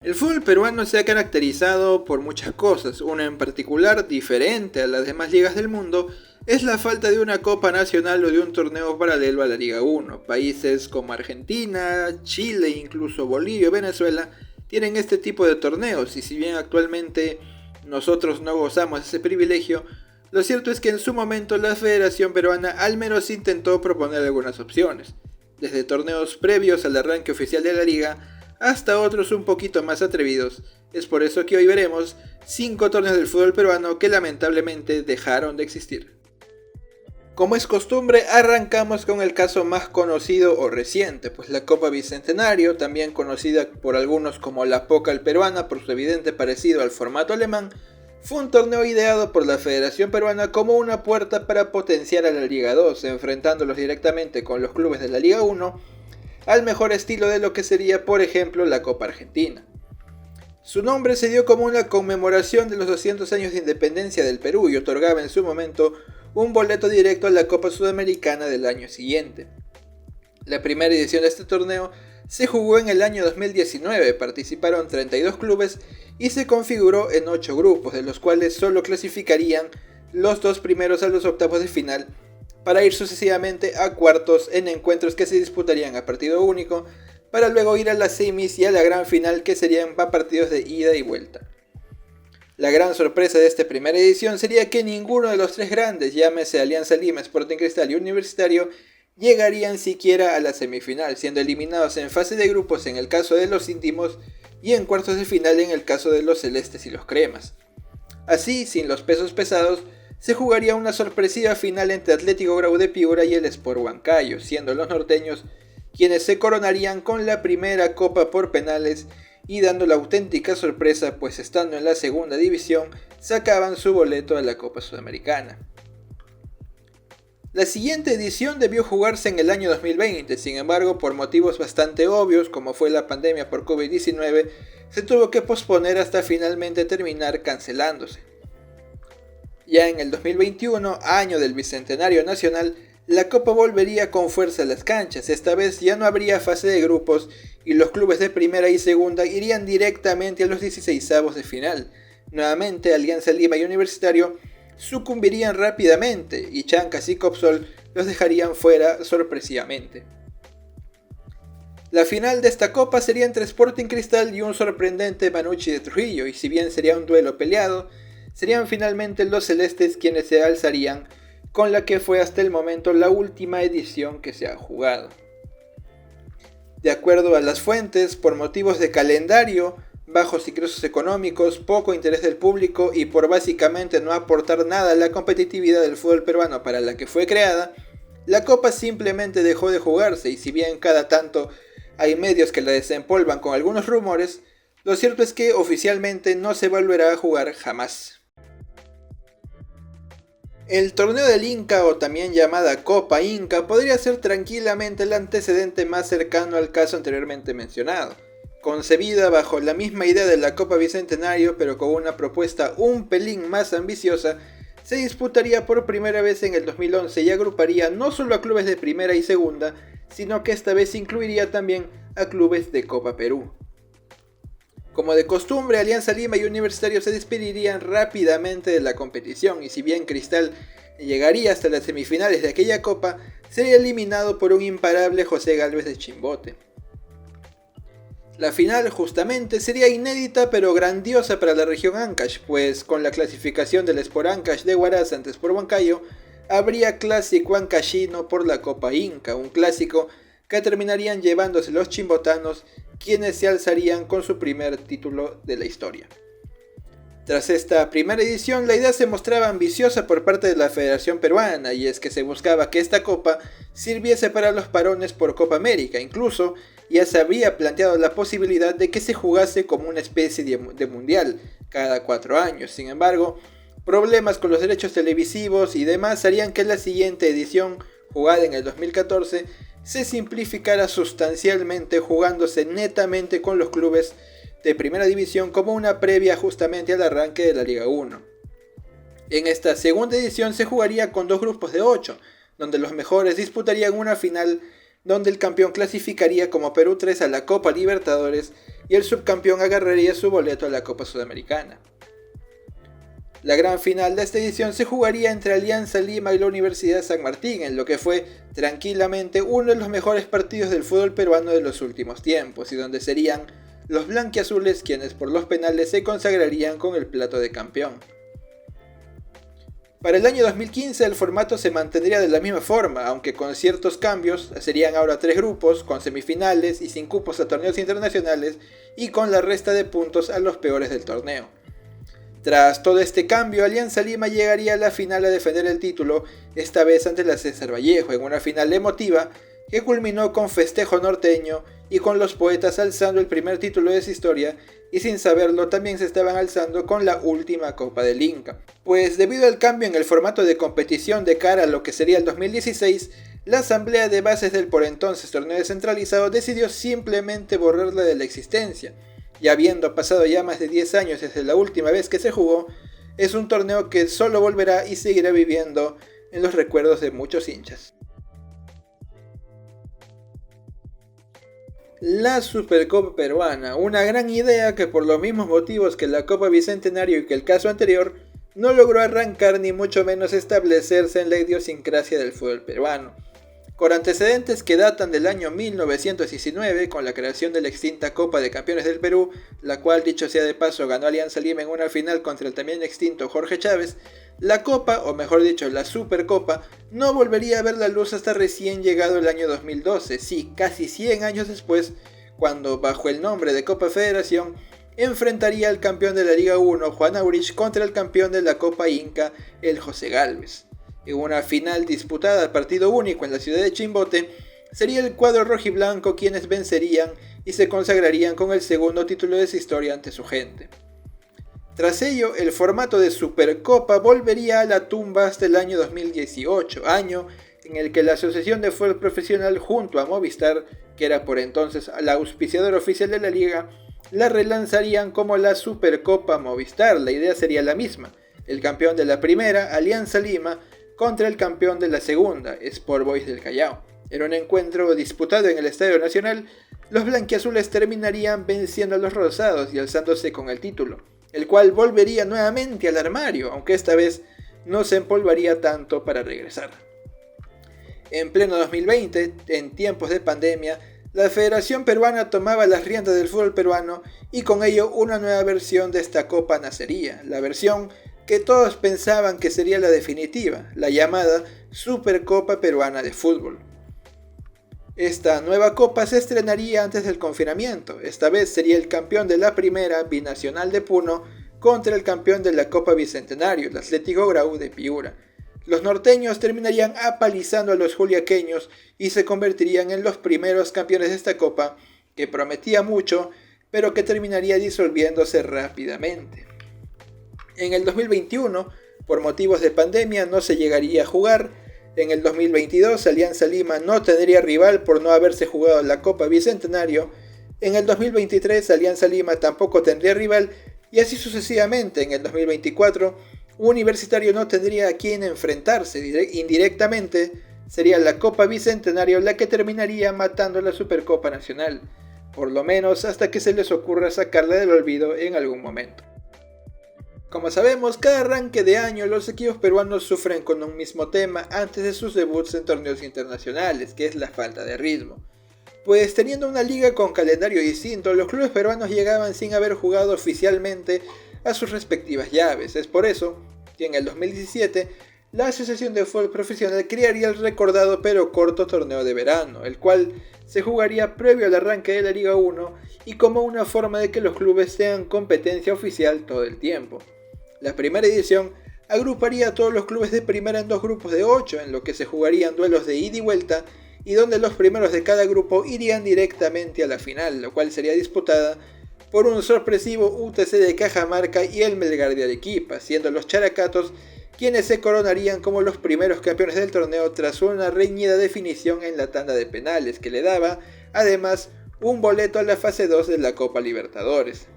El fútbol peruano se ha caracterizado por muchas cosas, una en particular diferente a las demás ligas del mundo es la falta de una Copa Nacional o de un torneo paralelo a la Liga 1. Países como Argentina, Chile, incluso Bolivia, Venezuela tienen este tipo de torneos y si bien actualmente nosotros no gozamos de ese privilegio, lo cierto es que en su momento la Federación Peruana al menos intentó proponer algunas opciones, desde torneos previos al arranque oficial de la liga hasta otros un poquito más atrevidos. Es por eso que hoy veremos 5 torneos del fútbol peruano que lamentablemente dejaron de existir. Como es costumbre, arrancamos con el caso más conocido o reciente, pues la Copa Bicentenario, también conocida por algunos como la Pokal peruana por su evidente parecido al formato alemán, fue un torneo ideado por la Federación Peruana como una puerta para potenciar a la Liga 2, enfrentándolos directamente con los clubes de la Liga 1 al mejor estilo de lo que sería por ejemplo la Copa Argentina. Su nombre se dio como una conmemoración de los 200 años de independencia del Perú y otorgaba en su momento un boleto directo a la Copa Sudamericana del año siguiente. La primera edición de este torneo se jugó en el año 2019, participaron 32 clubes y se configuró en 8 grupos, de los cuales solo clasificarían los dos primeros a los octavos de final para ir sucesivamente a cuartos en encuentros que se disputarían a partido único, para luego ir a las semis y a la gran final que serían a partidos de ida y vuelta. La gran sorpresa de esta primera edición sería que ninguno de los tres grandes, llámese Alianza Lima, Sporting Cristal y Universitario, llegarían siquiera a la semifinal, siendo eliminados en fase de grupos en el caso de los íntimos y en cuartos de final en el caso de los celestes y los cremas. Así, sin los pesos pesados, se jugaría una sorpresiva final entre Atlético Grau de Piura y el Sport Huancayo, siendo los norteños quienes se coronarían con la primera copa por penales y dando la auténtica sorpresa, pues estando en la segunda división sacaban su boleto a la Copa Sudamericana. La siguiente edición debió jugarse en el año 2020, sin embargo por motivos bastante obvios como fue la pandemia por COVID-19, se tuvo que posponer hasta finalmente terminar cancelándose. Ya en el 2021, año del Bicentenario Nacional, la Copa volvería con fuerza a las canchas. Esta vez ya no habría fase de grupos y los clubes de primera y segunda irían directamente a los 16avos de final. Nuevamente, Alianza Lima y Universitario sucumbirían rápidamente y Chancas y Copsol los dejarían fuera sorpresivamente. La final de esta copa sería entre Sporting Cristal y un sorprendente Manucci de Trujillo, y si bien sería un duelo peleado, serían finalmente los celestes quienes se alzarían con la que fue hasta el momento la última edición que se ha jugado. De acuerdo a las fuentes, por motivos de calendario, bajos ingresos económicos, poco interés del público y por básicamente no aportar nada a la competitividad del fútbol peruano para la que fue creada, la copa simplemente dejó de jugarse y si bien cada tanto hay medios que la desempolvan con algunos rumores, lo cierto es que oficialmente no se volverá a jugar jamás. El torneo del Inca, o también llamada Copa Inca, podría ser tranquilamente el antecedente más cercano al caso anteriormente mencionado. Concebida bajo la misma idea de la Copa Bicentenario, pero con una propuesta un pelín más ambiciosa, se disputaría por primera vez en el 2011 y agruparía no solo a clubes de primera y segunda, sino que esta vez incluiría también a clubes de Copa Perú. Como de costumbre, Alianza Lima y Universitario se despedirían rápidamente de la competición y si bien Cristal llegaría hasta las semifinales de aquella copa, sería eliminado por un imparable José Gálvez de Chimbote. La final justamente sería inédita pero grandiosa para la región Ancash, pues con la clasificación del Sport Ancash de Huaraz ante Sport Huancayo, habría clásico ancashino por la Copa Inca, un clásico que terminarían llevándose los chimbotanos, quienes se alzarían con su primer título de la historia. Tras esta primera edición, la idea se mostraba ambiciosa por parte de la Federación Peruana, y es que se buscaba que esta copa sirviese para los parones por Copa América. Incluso ya se había planteado la posibilidad de que se jugase como una especie de mundial cada 4 años. Sin embargo, problemas con los derechos televisivos y demás harían que la siguiente edición, jugada en el 2014, se simplificara sustancialmente, jugándose netamente con los clubes de primera división como una previa justamente al arranque de la Liga 1. En esta segunda edición se jugaría con dos grupos de 8, donde los mejores disputarían una final donde el campeón clasificaría como Perú 3 a la Copa Libertadores y el subcampeón agarraría su boleto a la Copa Sudamericana. La gran final de esta edición se jugaría entre Alianza Lima y la Universidad de San Martín, en lo que fue tranquilamente uno de los mejores partidos del fútbol peruano de los últimos tiempos, y donde serían los blanquiazules quienes por los penales se consagrarían con el plato de campeón. Para el año 2015 el formato se mantendría de la misma forma, aunque con ciertos cambios. Serían ahora 3 grupos, con semifinales y sin cupos a torneos internacionales, y con la resta de puntos a los peores del torneo. Tras todo este cambio, Alianza Lima llegaría a la final a defender el título, esta vez ante la César Vallejo, en una final emotiva que culminó con festejo norteño y con los poetas alzando el primer título de su historia, y sin saberlo también se estaban alzando con la última Copa del Inca. Pues debido al cambio en el formato de competición de cara a lo que sería el 2016, la asamblea de bases del por entonces torneo descentralizado decidió simplemente borrarla de la existencia. Y habiendo pasado ya más de 10 años desde la última vez que se jugó, es un torneo que solo volverá y seguirá viviendo en los recuerdos de muchos hinchas. La Supercopa Peruana, una gran idea que por los mismos motivos que la Copa Bicentenario y que el caso anterior, no logró arrancar ni mucho menos establecerse en la idiosincrasia del fútbol peruano. Con antecedentes que datan del año 1919, con la creación de la extinta Copa de Campeones del Perú, la cual, dicho sea de paso, ganó Alianza Lima en una final contra el también extinto Jorge Chávez, la Copa, o mejor dicho la Supercopa, no volvería a ver la luz hasta recién llegado el año 2012, sí, casi 100 años después, cuando, bajo el nombre de Copa Federación, enfrentaría al campeón de la Liga 1, Juan Aurich, contra el campeón de la Copa Inca, el José Gálvez. En una final disputada a partido único en la ciudad de Chimbote, sería el cuadro rojiblanco quienes vencerían y se consagrarían con el segundo título de su historia ante su gente. Tras ello, el formato de Supercopa volvería a la tumba hasta el año 2018, año en el que la Asociación de Fútbol Profesional junto a Movistar, que era por entonces la auspiciadora oficial de la liga, la relanzarían como la Supercopa Movistar. La idea sería la misma: el campeón de la primera, Alianza Lima, contra el campeón de la segunda, Sport Boys del Callao. En un encuentro disputado en el Estadio Nacional, los blanquiazules terminarían venciendo a los rosados y alzándose con el título, el cual volvería nuevamente al armario, aunque esta vez no se empolvaría tanto para regresar. En pleno 2020, en tiempos de pandemia, la Federación Peruana tomaba las riendas del fútbol peruano y con ello una nueva versión de esta copa nacería, la versión que todos pensaban que sería la definitiva, la llamada Supercopa Peruana de Fútbol. Esta nueva copa se estrenaría antes del confinamiento. Esta vez sería el campeón de la primera, Binacional de Puno, contra el campeón de la Copa Bicentenario, el Atlético Grau de Piura. Los norteños terminarían apalizando a los juliaqueños y se convertirían en los primeros campeones de esta copa, que prometía mucho, pero que terminaría disolviéndose rápidamente. En el 2021, por motivos de pandemia, no se llegaría a jugar. En el 2022, Alianza Lima no tendría rival por no haberse jugado la Copa Bicentenario. En el 2023, Alianza Lima tampoco tendría rival, y así sucesivamente. En el 2024, Universitario no tendría a quien enfrentarse. Indirectamente, sería la Copa Bicentenario la que terminaría matando la Supercopa Nacional, por lo menos hasta que se les ocurra sacarla del olvido en algún momento. Como sabemos, cada arranque de año los equipos peruanos sufren con un mismo tema antes de sus debuts en torneos internacionales, que es la falta de ritmo. Pues teniendo una liga con calendario distinto, los clubes peruanos llegaban sin haber jugado oficialmente a sus respectivas llaves. Es por eso que en el 2017 la Asociación de Fútbol Profesional crearía el recordado pero corto torneo de verano, el cual se jugaría previo al arranque de la Liga 1 y como una forma de que los clubes tengan competencia oficial todo el tiempo. La primera edición agruparía a todos los clubes de primera en 2 grupos de 8, en lo que se jugarían duelos de ida y vuelta, y donde los primeros de cada grupo irían directamente a la final, lo cual sería disputada por un sorpresivo UTC de Cajamarca y el Melgar de Arequipa, siendo los Characatos quienes se coronarían como los primeros campeones del torneo tras una reñida definición en la tanda de penales, que le daba, además, un boleto a la fase 2 de la Copa Libertadores.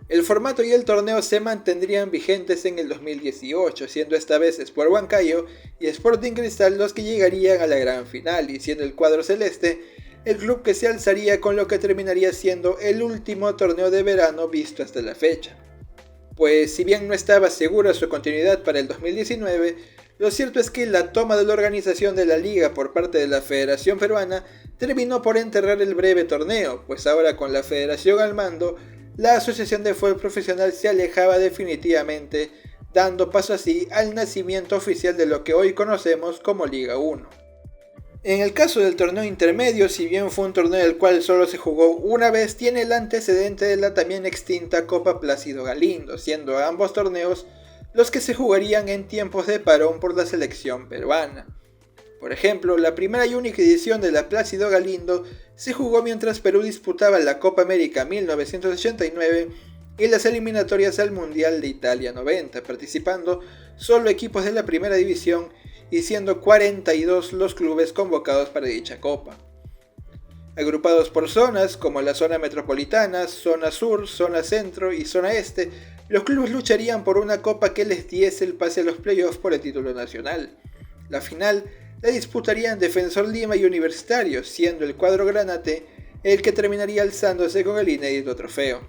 El formato y el torneo se mantendrían vigentes en el 2018, siendo esta vez Sport Huancayo y Sporting Cristal los que llegarían a la gran final, y siendo el cuadro celeste el club que se alzaría con lo que terminaría siendo el último torneo de verano visto hasta la fecha. Pues si bien no estaba segura su continuidad para el 2019, lo cierto es que la toma de la organización de la liga por parte de la Federación Peruana terminó por enterrar el breve torneo, pues ahora con la federación al mando, la Asociación de Fútbol Profesional se alejaba definitivamente, dando paso así al nacimiento oficial de lo que hoy conocemos como Liga 1. En el caso del torneo intermedio, si bien fue un torneo el cual solo se jugó una vez, tiene el antecedente de la también extinta Copa Plácido Galindo, siendo ambos torneos los que se jugarían en tiempos de parón por la selección peruana. Por ejemplo, la primera y única edición de la Plácido Galindo se jugó mientras Perú disputaba la Copa América 1989 y las eliminatorias al Mundial de Italia 90, participando solo equipos de la primera división y siendo 42 los clubes convocados para dicha copa. Agrupados por zonas como la zona metropolitana, zona sur, zona centro y zona este, los clubes lucharían por una copa que les diese el pase a los playoffs por el título nacional. La final la disputarían Defensor Lima y Universitario, siendo el cuadro granate el que terminaría alzándose con el inédito trofeo.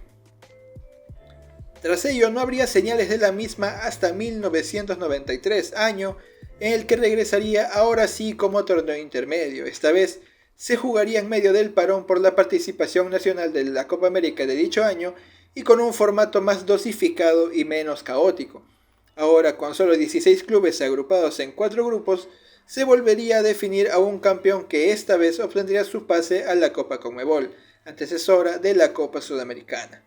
Tras ello no habría señales de la misma hasta 1993, año en el que regresaría ahora sí como torneo intermedio. Esta vez se jugaría en medio del parón por la participación nacional de la Copa América de dicho año y con un formato más dosificado y menos caótico. Ahora, con solo 16 clubes agrupados en 4 grupos, se volvería a definir a un campeón que esta vez obtendría su pase a la Copa Conmebol, antecesora de la Copa Sudamericana.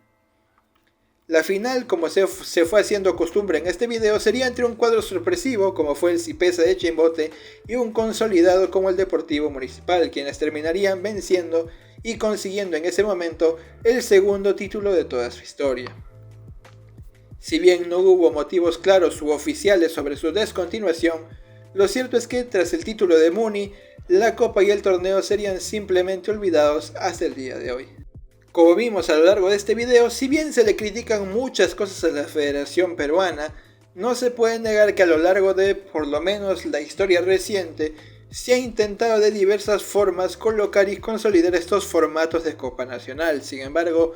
La final, como se fue haciendo costumbre en este video, sería entre un cuadro sorpresivo como fue el Cipesa de Chimbote y un consolidado como el Deportivo Municipal, quienes terminarían venciendo y consiguiendo en ese momento el segundo título de toda su historia. Si bien no hubo motivos claros u oficiales sobre su descontinuación, lo cierto es que tras el título de Muni, la copa y el torneo serían simplemente olvidados hasta el día de hoy. Como vimos a lo largo de este video, si bien se le critican muchas cosas a la Federación Peruana, no se puede negar que a lo largo de, por lo menos, la historia reciente, se ha intentado de diversas formas colocar y consolidar estos formatos de Copa Nacional. Sin embargo,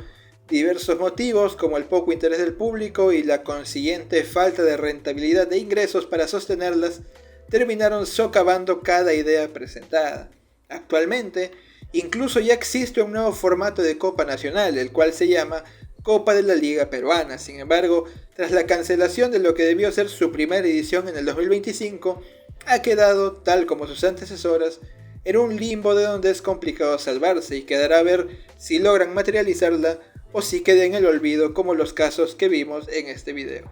diversos motivos como el poco interés del público y la consiguiente falta de rentabilidad de ingresos para sostenerlas, terminaron socavando cada idea presentada. Actualmente, incluso ya existe un nuevo formato de Copa Nacional, el cual se llama Copa de la Liga Peruana. Sin embargo, tras la cancelación de lo que debió ser su primera edición en el 2025, ha quedado, tal como sus antecesoras, en un limbo de donde es complicado salvarse y quedará a ver si logran materializarla o si queda en el olvido como los casos que vimos en este video.